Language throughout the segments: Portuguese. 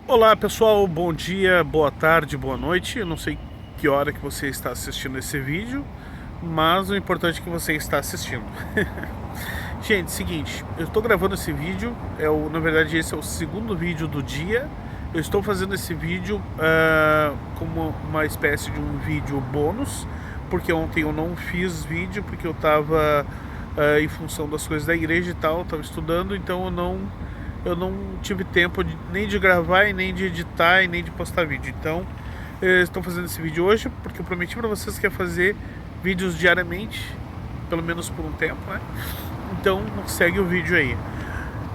Olá pessoal, bom dia, boa tarde, boa noite. Eu não sei que hora que você está assistindo esse vídeo, mas o importante é que você está assistindo. Gente, seguinte, eu estou gravando esse vídeo, na verdade esse é o segundo vídeo do dia. Eu estou fazendo esse vídeo como uma espécie de um vídeo bônus, porque ontem eu não fiz vídeo, porque eu estava em função das coisas da igreja e tal, estava estudando, então eu não tive tempo nem de gravar, e nem de editar, e nem de postar vídeo. Então, eu estou fazendo esse vídeo hoje porque eu prometi para vocês que ia fazer vídeos diariamente, pelo menos por um tempo, né? Então, segue o vídeo aí.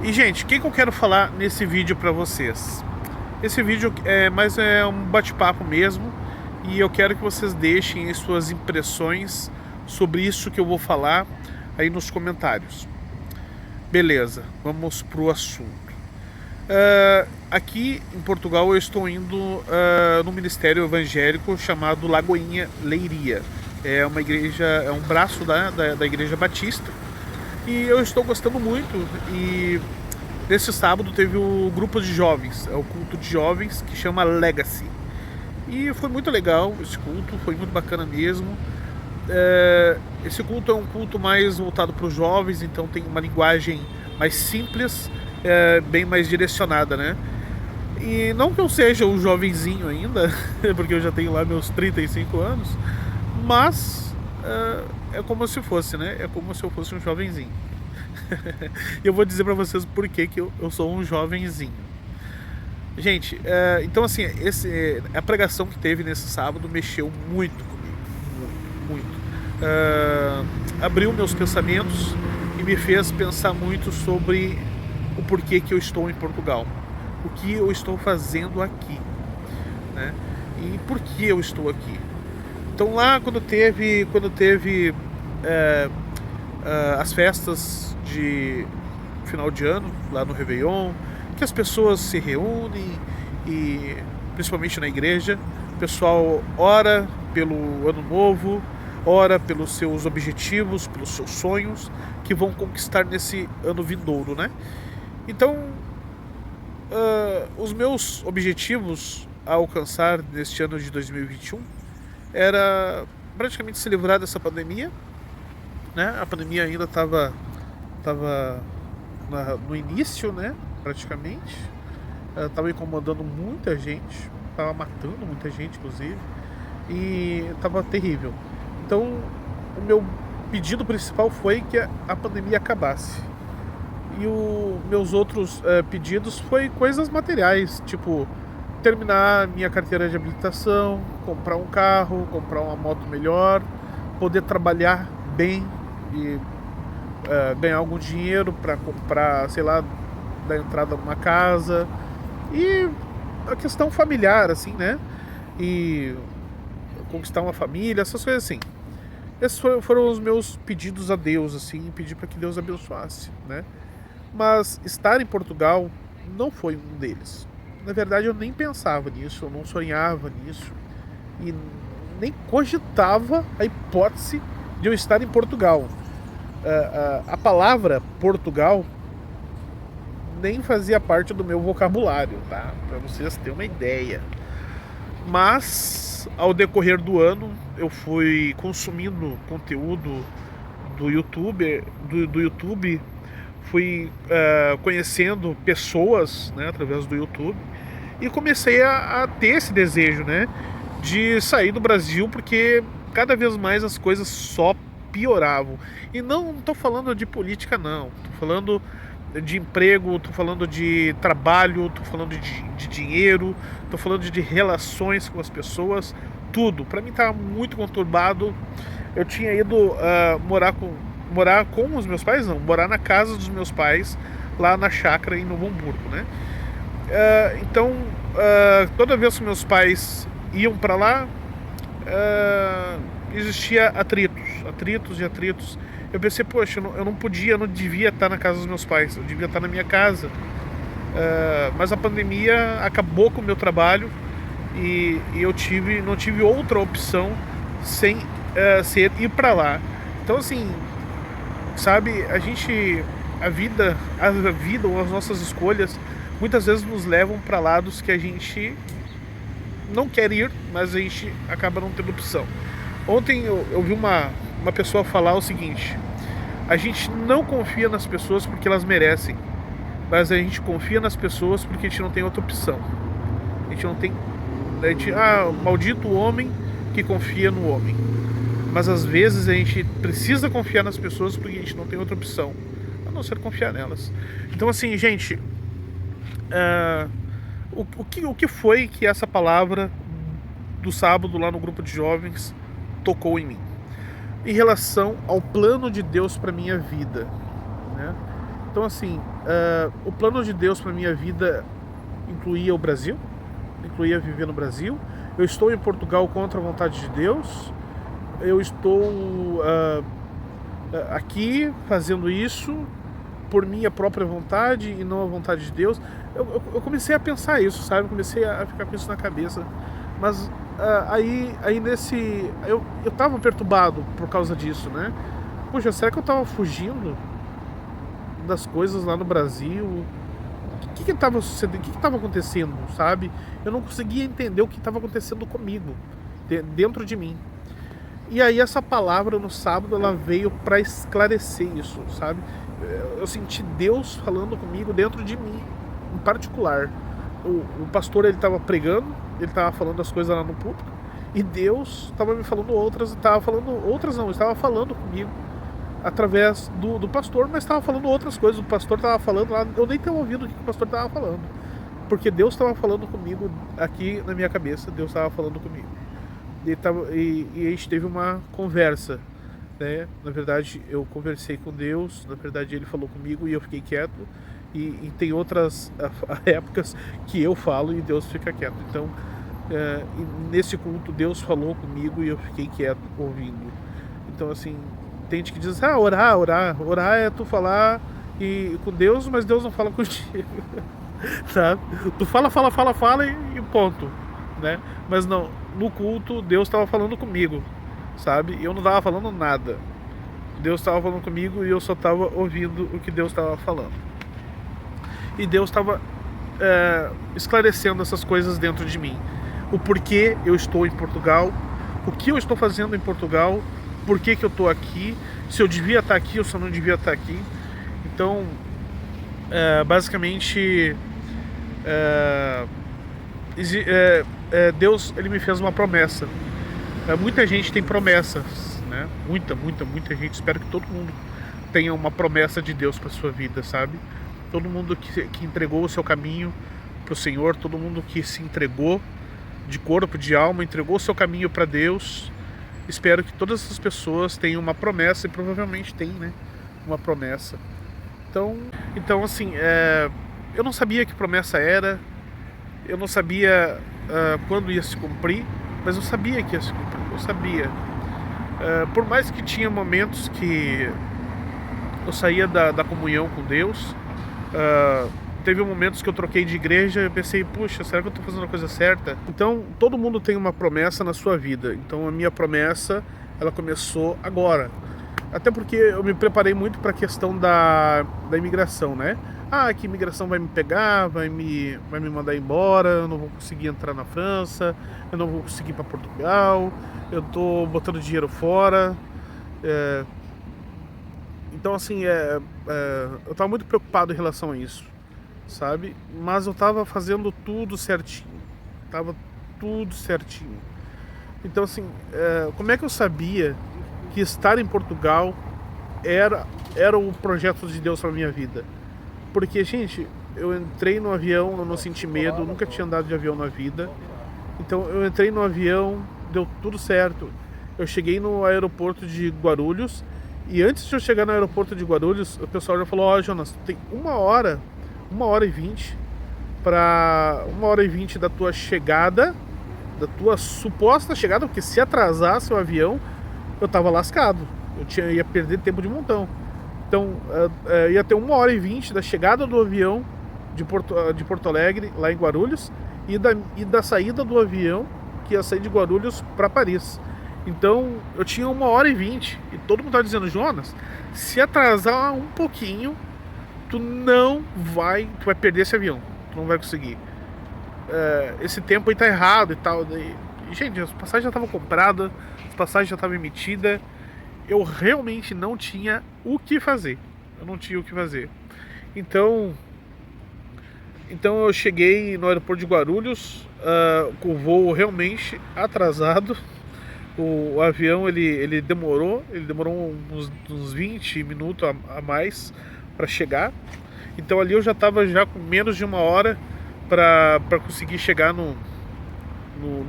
E, gente, o que eu quero falar nesse vídeo para vocês? Esse vídeo é um bate-papo mesmo, e eu quero que vocês deixem as suas impressões sobre isso que eu vou falar aí nos comentários. Beleza, vamos pro assunto. Aqui em Portugal eu estou indo no ministério evangélico chamado Lagoinha Leiria. É uma igreja, é um braço da Igreja Batista. E eu estou gostando muito. E nesse sábado teve o grupo de jovens, é o culto de jovens que chama Legacy. E foi muito legal esse culto, foi muito bacana mesmo. Esse culto é um culto mais voltado para os jovens, então tem uma linguagem mais simples, bem mais direcionada, né? E não que eu seja um jovenzinho ainda, porque eu já tenho lá meus 35 anos, mas é como se fosse, né? É como se eu fosse um jovenzinho. E eu vou dizer para vocês por que eu sou um jovenzinho. Gente, então assim, a pregação que teve nesse sábado mexeu muito comigo, muito. Abriu meus pensamentos e me fez pensar muito sobre o porquê que eu estou em Portugal, o que eu estou fazendo aqui, né? E por que eu estou aqui. Então lá quando teve as festas de final de ano, lá no Réveillon, que as pessoas se reúnem, e principalmente na igreja, o pessoal ora pelo ano novo, ora pelos seus objetivos, pelos seus sonhos que vão conquistar nesse ano vindouro, né? Então, os meus objetivos a alcançar neste ano de 2021 era praticamente se livrar dessa pandemia, né? A pandemia ainda estava no início, né? Praticamente estava incomodando muita gente, estava matando muita gente, inclusive, e estava terrível. Então, o meu pedido principal foi que a pandemia acabasse. E os meus outros pedidos foi coisas materiais, tipo terminar minha carteira de habilitação, comprar um carro, comprar uma moto melhor, poder trabalhar bem e ganhar algum dinheiro para comprar, sei lá, dar entrada numa casa, e a questão familiar, assim, né? E conquistar uma família, essas coisas assim. Esses foram os meus pedidos a Deus, assim, pedir para que Deus abençoasse, né? Mas estar em Portugal não foi um deles. Na verdade, eu nem pensava nisso, eu não sonhava nisso, e nem cogitava a hipótese de eu estar em Portugal. A palavra Portugal nem fazia parte do meu vocabulário, tá? Para vocês terem uma ideia. Mas ao decorrer do ano eu fui consumindo conteúdo do YouTube, fui conhecendo pessoas, né, através do YouTube, e comecei a ter esse desejo, né, de sair do Brasil, porque cada vez mais as coisas só pioravam. E não estou falando de política, não, estou falando de emprego, estou falando de trabalho, estou falando de dinheiro, estou falando de relações com as pessoas, tudo. Para mim estava muito conturbado. Eu tinha ido morar com os meus pais, não, morar na casa dos meus pais, lá na chácara em Novo Hamburgo, né? Então, toda vez que meus pais iam para lá, existia atritos. Eu pensei, poxa, eu não devia estar na casa dos meus pais, eu devia estar na minha casa. Mas a pandemia acabou com o meu trabalho, e eu não tive outra opção sem ser ir para lá. Então, assim, sabe, a vida ou as nossas escolhas muitas vezes nos levam para lados que a gente não quer ir, mas a gente acaba não tendo opção. Ontem eu vi uma pessoa falar o seguinte: a gente não confia nas pessoas porque elas merecem, mas a gente confia nas pessoas porque a gente não tem outra opção. A gente não tem. Maldito o homem que confia no homem. Mas às vezes a gente precisa confiar nas pessoas porque a gente não tem outra opção, a não ser confiar nelas. Então, assim, gente, o que foi que essa palavra do sábado lá no grupo de jovens tocou em mim? Em relação ao plano de Deus para minha vida, né? Então, assim, o plano de Deus para minha vida incluía o Brasil, incluía viver no Brasil. Eu estou em Portugal contra a vontade de Deus. Eu estou aqui fazendo isso por minha própria vontade e não a vontade de Deus. Eu comecei a pensar isso, sabe? Comecei a ficar com isso na cabeça. Mas aí nesse... Eu tava perturbado por causa disso, né? Poxa, será que eu tava fugindo das coisas lá no Brasil? O que estava sucedendo? O que estava acontecendo, sabe? Eu não conseguia entender o que estava acontecendo comigo, dentro de mim. E aí essa palavra no sábado, ela veio para esclarecer isso, sabe? Eu senti Deus falando comigo dentro de mim, em particular. O pastor, ele estava pregando, ele estava falando as coisas lá no púlpito, e Deus estava me falando estava falando comigo através do pastor, mas estava falando outras coisas. O pastor estava falando lá, eu nem tinha ouvido o que o pastor estava falando, porque Deus estava falando comigo aqui na minha cabeça. Deus estava falando comigo. E a gente teve uma conversa, né? Na verdade, eu conversei com Deus, na verdade ele falou comigo e eu fiquei quieto. E tem outras épocas que eu falo e Deus fica quieto. Então, nesse culto, Deus falou comigo e eu fiquei quieto ouvindo. Então, assim, tem gente que diz: orar é tu falar com Deus, mas Deus não fala contigo. Sabe? Tu fala e ponto, né? Mas não, no culto Deus estava falando comigo, sabe? Eu não estava falando nada. Deus estava falando comigo e eu só estava ouvindo o que Deus estava falando. E Deus estava esclarecendo essas coisas dentro de mim. O porquê eu estou em Portugal, o que eu estou fazendo em Portugal, por que eu estou aqui, se eu devia estar aqui ou se eu não devia estar aqui. Então, basicamente, Deus, ele me fez uma promessa. Muita gente tem promessas, né? Muita gente. Espero que todo mundo tenha uma promessa de Deus para sua vida, sabe? Todo mundo que entregou o seu caminho para o Senhor, todo mundo que se entregou de corpo, de alma, entregou o seu caminho para Deus. Espero que todas essas pessoas tenham uma promessa, e provavelmente tem, né? Uma promessa. Então assim, eu não sabia que promessa era, eu não sabia quando ia se cumprir, mas eu sabia que ia se cumprir, eu sabia. Por mais que tinha momentos que eu saía da comunhão com Deus, teve momentos que eu troquei de igreja e eu pensei: puxa, será que eu estou fazendo a coisa certa? Então, todo mundo tem uma promessa na sua vida. Então, a minha promessa, ela começou agora. Até porque eu me preparei muito para a questão da imigração, né? Que a imigração vai me pegar, vai me mandar embora, eu não vou conseguir entrar na França, eu não vou conseguir ir para Portugal, eu estou botando dinheiro fora. Então, assim, eu estava muito preocupado em relação a isso, sabe? Mas eu estava fazendo tudo certinho. Então, assim, como é que eu sabia que estar em Portugal era o projeto de Deus para minha vida? Porque, gente, eu entrei no avião, eu não senti medo, eu nunca tinha andado de avião na vida. Então, eu entrei no avião, deu tudo certo. Eu cheguei no aeroporto de Guarulhos, e antes de eu chegar no aeroporto de Guarulhos, o pessoal já falou: Jonas, tu tem 1h e 20 para 1h e 20 da tua chegada, da tua suposta chegada, porque se atrasasse o avião, eu tava lascado, ia perder tempo de montão. Então, ia ter 1h e 20 da chegada do avião de Porto Alegre, lá em Guarulhos, e da saída do avião, que ia sair de Guarulhos para Paris. Então, eu tinha 1h e 20, e todo mundo tá dizendo: Jonas, se atrasar um pouquinho, tu vai perder esse avião. tu não vai conseguir. Esse tempo aí tá errado e tal. Daí, gente, as passagens já estavam compradas, as passagens já estavam emitidas. Eu realmente não tinha o que fazer. Eu não tinha o que fazer. Então eu cheguei no aeroporto de Guarulhos, com o voo realmente atrasado. O avião ele demorou uns 20 minutos a mais para chegar. Então ali eu já estava já com menos de uma hora para conseguir chegar no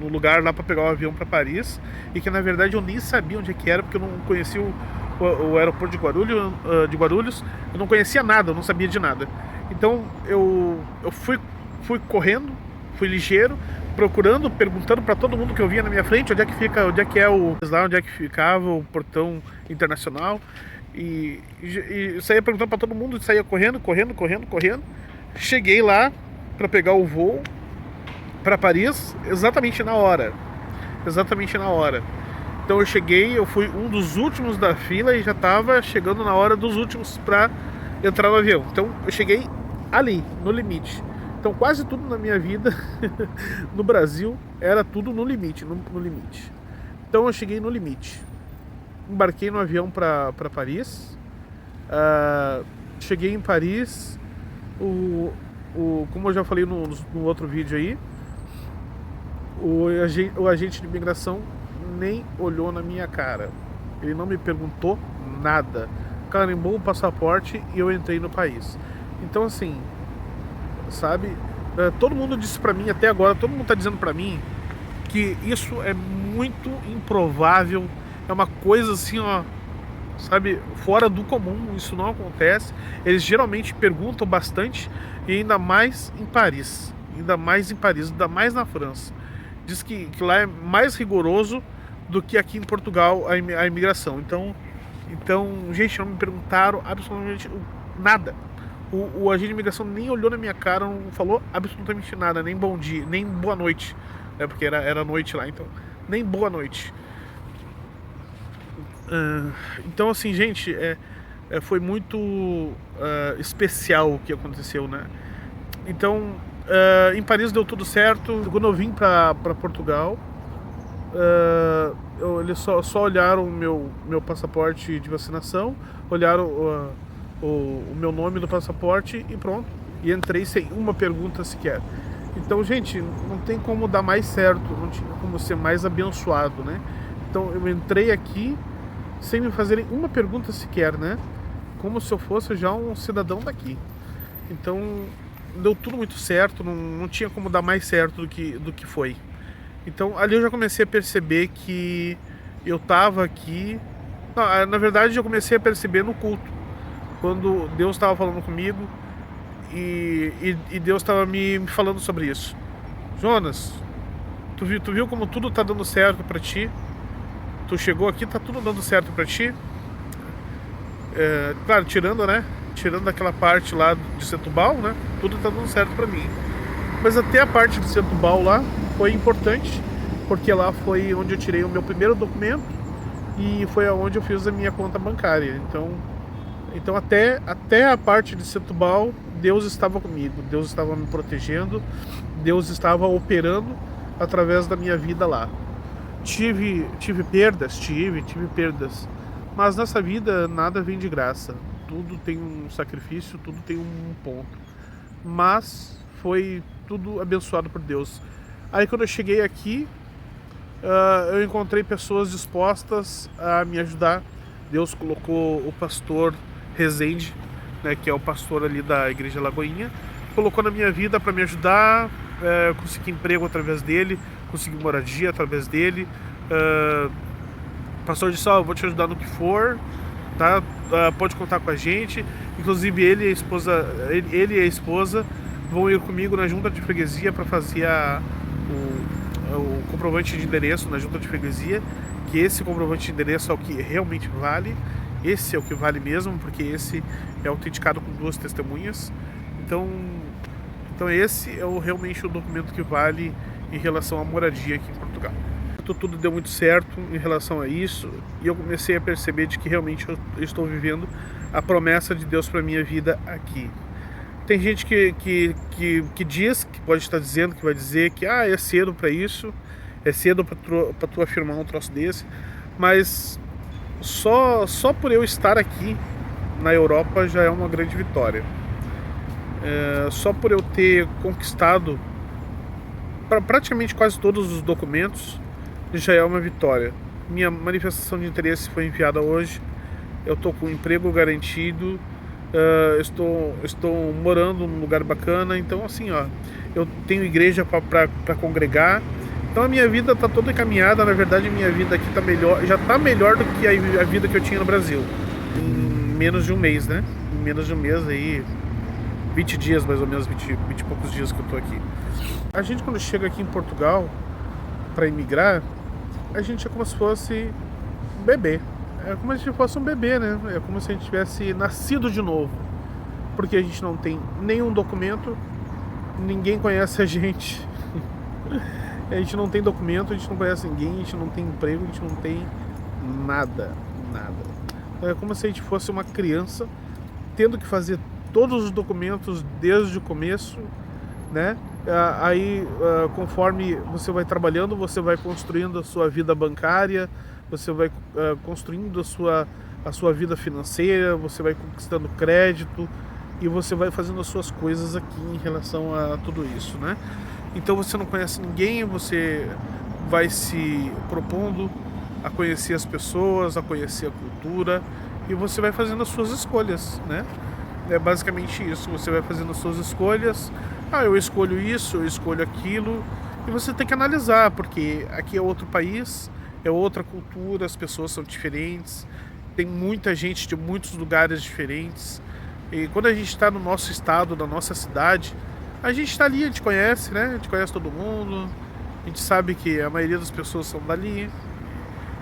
lugar lá para pegar o avião para Paris. E que na verdade eu nem sabia onde é que era, porque eu não conhecia o aeroporto de Guarulhos. Eu não conhecia nada, eu não sabia de nada. Então eu fui correndo, fui ligeiro, procurando, perguntando para todo mundo que eu via na minha frente onde é que fica, onde é que ficava o portão internacional. E saía perguntando para todo mundo, saía correndo. Cheguei lá para pegar o voo para Paris exatamente na hora. Então eu cheguei, eu fui um dos últimos da fila e já estava chegando na hora dos últimos para entrar no avião. Então eu cheguei ali, no limite. Então quase tudo na minha vida no Brasil era tudo no limite. Então eu cheguei no limite. Embarquei no avião para Paris. Cheguei em Paris. Como eu já falei no outro vídeo aí, o agente de imigração nem olhou na minha cara. Ele não me perguntou nada. Carimbou o passaporte e eu entrei no país. Então assim, sabe, todo mundo disse pra mim até agora, todo mundo tá dizendo pra mim que isso é muito improvável, é uma coisa assim, ó, sabe, fora do comum, isso não acontece. Eles geralmente perguntam bastante, e ainda mais em Paris, ainda mais na França. Diz que lá é mais rigoroso do que aqui em Portugal a imigração. Então, gente, não me perguntaram absolutamente nada. O agente de imigração nem olhou na minha cara, não falou absolutamente nada, nem bom dia, nem boa noite, porque era noite lá, então nem boa noite. Então assim, gente, foi muito especial o que aconteceu, né? Então em Paris deu tudo certo. Quando eu vim para Portugal, eles só olharam o meu passaporte de vacinação, olharam o meu nome no passaporte e pronto. E entrei sem uma pergunta sequer. Então, gente, não tem como dar mais certo, não tinha como ser mais abençoado, né? Então eu entrei aqui sem me fazerem uma pergunta sequer, né? Como se eu fosse já um cidadão daqui. Então deu tudo muito certo, não tinha como dar mais certo do que foi. Então ali eu já comecei a perceber que eu tava aqui. Não, na verdade eu comecei a perceber no culto, quando Deus estava falando comigo e Deus estava me falando sobre isso. Jonas, tu viu como tudo tá dando certo pra ti? Tu chegou aqui, tá tudo dando certo pra ti? Claro, tirando aquela parte lá de Setúbal, né? Tudo tá dando certo pra mim. Mas até a parte de Setúbal lá foi importante, porque lá foi onde eu tirei o meu primeiro documento e foi aonde eu fiz a minha conta bancária. Então até a parte de Setúbal, Deus estava comigo, Deus estava me protegendo, Deus estava operando através da minha vida lá. Tive perdas, mas nessa vida nada vem de graça. Tudo tem um sacrifício, tudo tem um ponto. Mas foi tudo abençoado por Deus. Aí quando eu cheguei aqui, eu encontrei pessoas dispostas a me ajudar. Deus colocou o pastor Rezende, né, que é o pastor ali da Igreja Lagoinha, colocou na minha vida para me ajudar. Consegui emprego através dele, consegui moradia através dele. O pastor disse: eu vou te ajudar no que for, tá? Pode contar com a gente. Inclusive ele e a esposa vão ir comigo na junta de freguesia para fazer o comprovante de endereço na junta de freguesia, que esse comprovante de endereço é o que realmente vale. Esse é o que vale mesmo, porque esse é autenticado com 2 testemunhas. Então esse é realmente o documento que vale em relação à moradia aqui em Portugal. Tudo deu muito certo em relação a isso, e eu comecei a perceber de que realmente eu estou vivendo a promessa de Deus para minha vida aqui. Tem gente que diz, que pode estar dizendo, que vai dizer que é cedo para isso, é cedo para tu afirmar um troço desse, mas só por eu estar aqui na Europa já é uma grande vitória. Só por eu ter conquistado praticamente quase todos os documentos já é uma vitória. Minha manifestação de interesse foi enviada hoje, eu estou com um emprego garantido, estou morando num lugar bacana, então assim, eu tenho igreja para congregar, então a minha vida está toda encaminhada. Na verdade, a minha vida aqui tá melhor, já está melhor do que a vida que eu tinha no Brasil, em menos de um mês, né? Em menos de um mês aí, 20 dias mais ou menos, 20 e poucos dias que eu tô aqui. A gente, quando chega aqui em Portugal para imigrar, a gente é como se fosse um bebê. É como se fosse um bebê, né? É como se a gente tivesse nascido de novo. Porque a gente não tem nenhum documento, ninguém conhece a gente. A gente não tem documento, a gente não conhece ninguém, a gente não tem emprego, a gente não tem nada. É como se a gente fosse uma criança tendo que fazer todos os documentos desde o começo, né? Aí, conforme você vai trabalhando, você vai construindo a sua vida bancária, você vai construindo a sua vida financeira, você vai conquistando crédito e você vai fazendo as suas coisas aqui em relação a tudo isso, né? Então você não conhece ninguém, você vai se propondo a conhecer as pessoas, a conhecer a cultura, e você vai fazendo as suas escolhas, né? É basicamente isso, você vai fazendo as suas escolhas. Eu escolho isso, eu escolho aquilo, e você tem que analisar, porque aqui é outro país, é outra cultura, as pessoas são diferentes, tem muita gente de muitos lugares diferentes, e quando a gente está no nosso estado, na nossa cidade, a gente está ali, a gente conhece, né? A gente conhece todo mundo, a gente sabe que a maioria das pessoas são dali.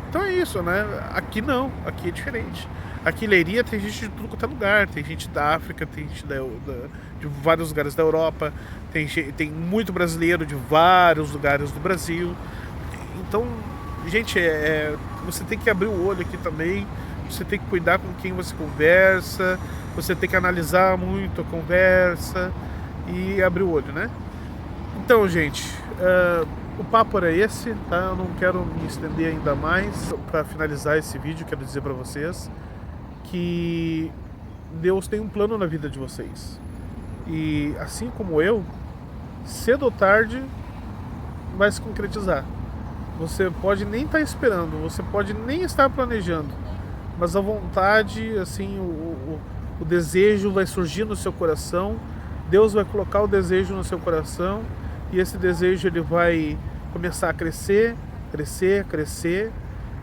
Então é isso, né? Aqui não, aqui é diferente. Aqui em Leiria tem gente de tudo quanto é lugar, tem gente da África, tem gente de vários lugares da Europa, tem muito brasileiro de vários lugares do Brasil. Então, gente, você tem que abrir o olho aqui também, você tem que cuidar com quem você conversa, você tem que analisar muito a conversa e abrir o olho, né? Então, gente, o papo era esse, tá? Eu não quero me estender ainda mais. Para finalizar esse vídeo, quero dizer para vocês que Deus tem um plano na vida de vocês. E assim como eu, cedo ou tarde vai se concretizar. Você pode nem estar esperando, você pode nem estar planejando, mas a vontade, assim, o desejo vai surgir no seu coração. Deus vai colocar o desejo no seu coração, e esse desejo ele vai começar a crescer,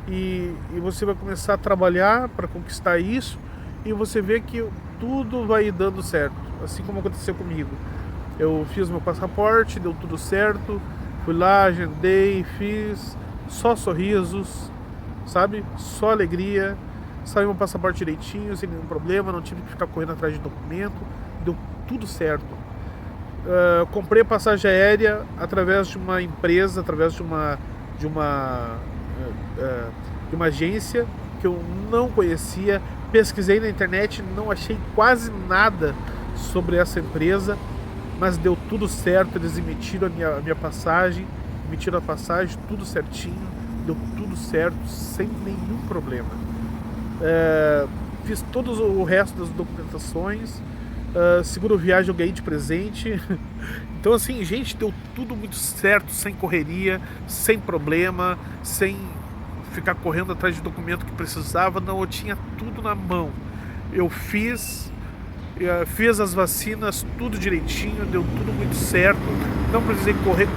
e você vai começar a trabalhar para conquistar isso, e você vê que tudo vai dando certo, assim como aconteceu comigo. Eu fiz meu passaporte, deu tudo certo, fui lá, agendei, fiz, só sorrisos, sabe? Só alegria, saiu meu passaporte direitinho, sem nenhum problema, não tive que ficar correndo atrás de documento, deu tudo certo. Comprei passagem aérea através de uma empresa, através de uma agência que eu não conhecia. Pesquisei na internet, não achei quase nada sobre essa empresa, mas deu tudo certo. Eles emitiram a minha passagem, emitiram a passagem, tudo certinho, deu tudo certo, sem nenhum problema. Fiz todo o resto das documentações. Seguro viagem eu ganhei de presente. Então assim, gente, deu tudo muito certo, sem correria, sem problema, sem ficar correndo atrás de documento que precisava. Não, eu tinha tudo na mão. Eu fiz as vacinas, tudo direitinho, deu tudo muito certo. Não precisei correr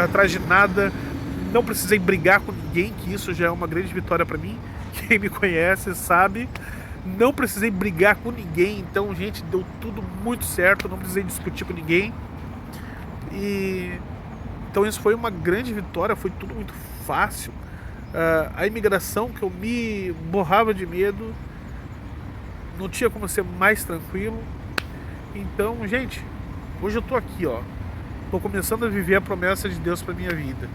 atrás de nada, não precisei brigar com ninguém, que isso já é uma grande vitória para mim. Quem me conhece sabe. Não precisei brigar com ninguém. Então, gente, deu tudo muito certo. Não precisei discutir com ninguém. Então isso foi uma grande vitória. Foi tudo muito fácil. A imigração, que eu me borrava de medo, não tinha como ser mais tranquilo. Então, gente, hoje eu tô aqui, tô começando a viver a promessa de Deus para minha vida.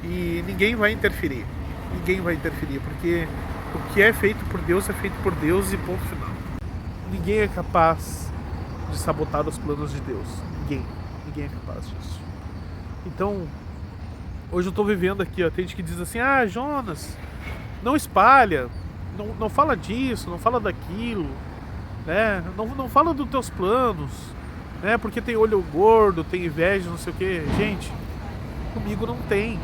E ninguém vai interferir. Porque o que é feito por Deus é feito por Deus, e ponto final. Ninguém é capaz de sabotar os planos de Deus. Ninguém é capaz disso. Então, hoje eu estou vivendo aqui, ó, tem gente que diz assim: ah, Jonas, não espalha, não fala disso, não fala daquilo, né? Não fala dos teus planos, né? Porque tem olho gordo, tem inveja, não sei o que. Gente, comigo não tem,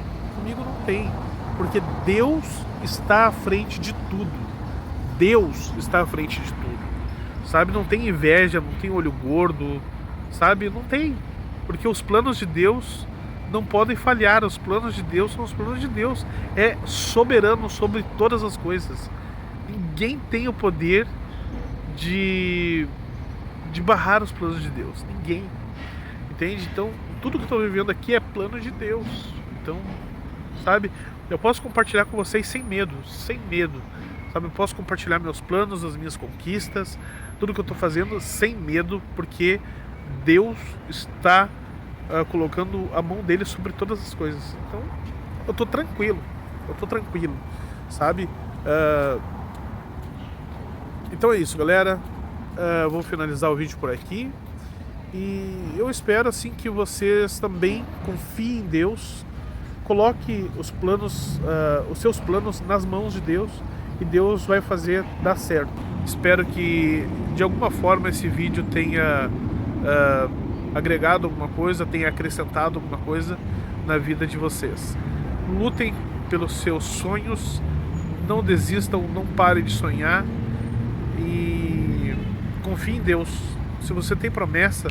porque Deus está à frente de tudo. Deus está à frente de tudo, sabe? Não tem inveja, não tem olho gordo, sabe? Não tem, porque os planos de Deus não podem falhar. Os planos de Deus são os planos de Deus. É soberano sobre todas as coisas. Ninguém tem o poder de barrar os planos de Deus. Ninguém. Entende? Então, tudo que eu estou vivendo aqui é plano de Deus. Então, sabe? Eu posso compartilhar com vocês sem medo. Sabe? Eu posso compartilhar meus planos, as minhas conquistas, tudo que eu estou fazendo sem medo, porque Deus está colocando a mão dele sobre todas as coisas. Então, eu tô tranquilo, sabe? Então é isso, galera. Vou finalizar o vídeo por aqui. E eu espero, assim, que vocês também confiem em Deus. Coloque os planos, os seus planos nas mãos de Deus, e Deus vai fazer dar certo. Espero que, de alguma forma, esse vídeo tenha agregado alguma coisa, tenha acrescentado alguma coisa na vida de vocês. Lutem pelos seus sonhos, não desistam, não parem de sonhar e confie em Deus. Se você tem promessa,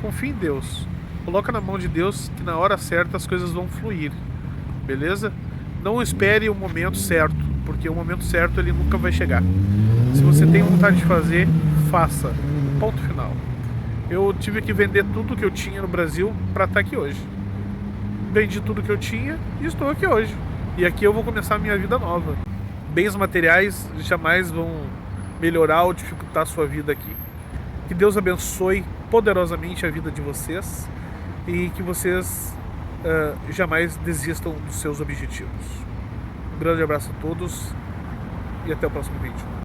confie em Deus. Coloca na mão de Deus, que na hora certa as coisas vão fluir. Beleza? Não espere o momento certo, porque o momento certo ele nunca vai chegar. Se você tem vontade de fazer, faça. Ponto final. Eu tive que vender tudo que eu tinha no Brasil para estar aqui hoje. Vendi tudo que eu tinha e estou aqui hoje. E aqui eu vou começar a minha vida nova. Bens materiais jamais vão melhorar ou dificultar a sua vida aqui. Que Deus abençoe poderosamente a vida de vocês e que vocês jamais desistam dos seus objetivos. Um grande abraço a todos e até o próximo vídeo.